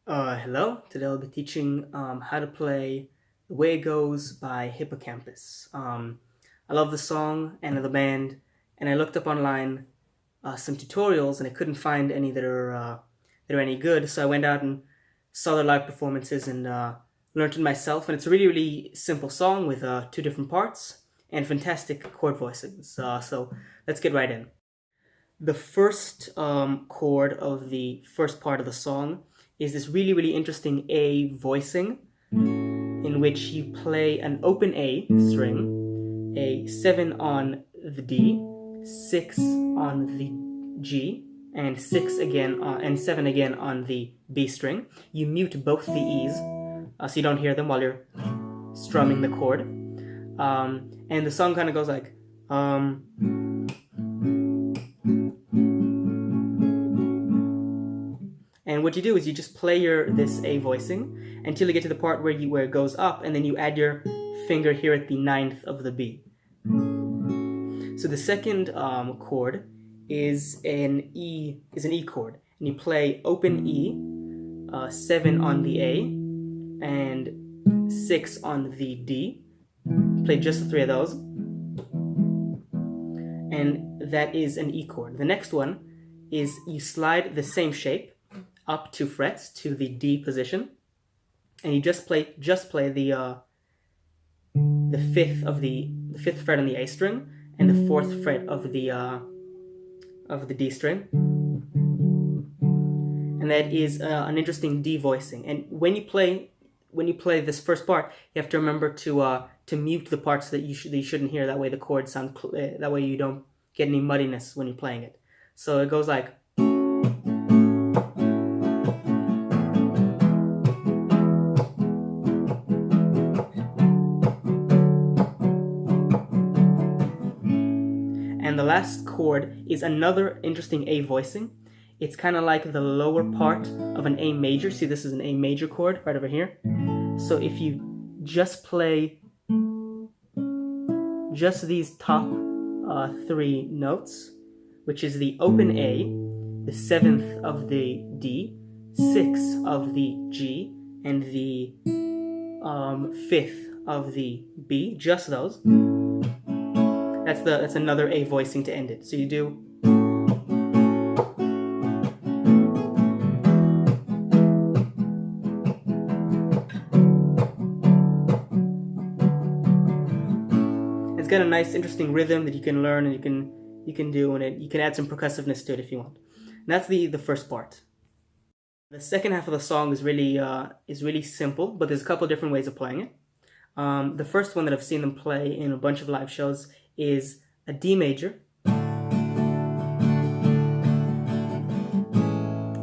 Hello. Today I'll be teaching how to play The Way It Goes by Hippocampus. I love the song and the band, and I looked up online some tutorials, and I couldn't find any that are any good. So I went out and saw their live performances and learned it myself. And it's a really, really simple song with two different parts and fantastic chord voicings. So let's get right in. The first chord of the first part of the song is this really, really interesting A voicing in which you play an open A string, a 7 on the D, 6 on the G, and 6 again and 7 again on the B string. You mute both the E's so you don't hear them while you're strumming the chord. And the song kind of goes like and what you do is you just play this A voicing until you get to the part where it goes up, and then you add your finger here at the 9th of the B. So the second chord is an E chord, and you play open E, 7 on the A, and 6 on the D. Play just the three of those, and that is an E chord. The next one is you slide the same shape up 2 frets to the D position, and you just play the fifth fret on the A string and the 4th fret of the D string, and that is an interesting D voicing. And when you play this first part, you have to remember to mute the parts that you shouldn't hear. That way the chords sound that way you don't get any muddiness when you're playing it. So it goes like. And the last chord is another interesting A voicing. It's kind of like the lower part of an A major. See, this is an A major chord right over here. So if you just play just these top 3 notes, which is the open A, the 7th of the D, 6 of the G, and the 5th of the B, just those. That's another A voicing to end it. So you do. It's got a nice, interesting rhythm that you can learn and you can do, and you can add some percussiveness to it if you want. And that's the first part. The second half of the song is really simple, but there's a couple different ways of playing it. The first one that I've seen them play in a bunch of live shows is a D major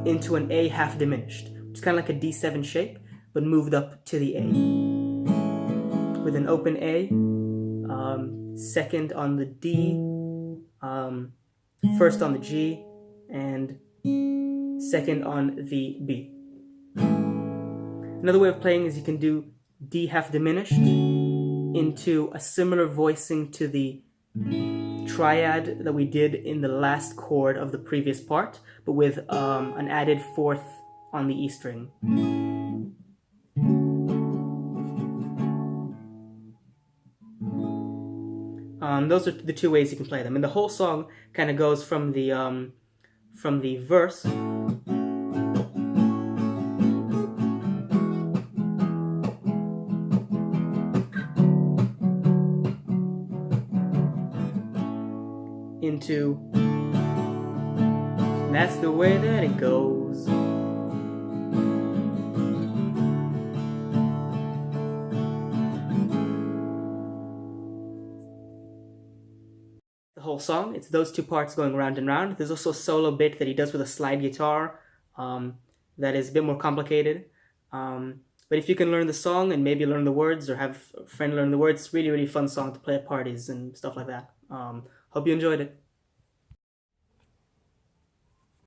into an A half diminished, which is kind of like a D7 shape, but moved up to the A. With an open A, 2nd on the D, 1st on the G, and 2nd on the B. Another way of playing is you can do D half diminished into a similar voicing to the triad that we did in the last chord of the previous part, but with an added 4th on the E string. Those are the 2 ways you can play them, and the whole song kind of goes from the verse into that's the way that it goes. The whole song, it's those 2 parts going round and round. There's also a solo bit that he does with a slide guitar that is a bit more complicated. But if you can learn the song and maybe learn the words or have a friend learn the words, it's really, really fun song to play at parties and stuff like that. Hope you enjoyed it.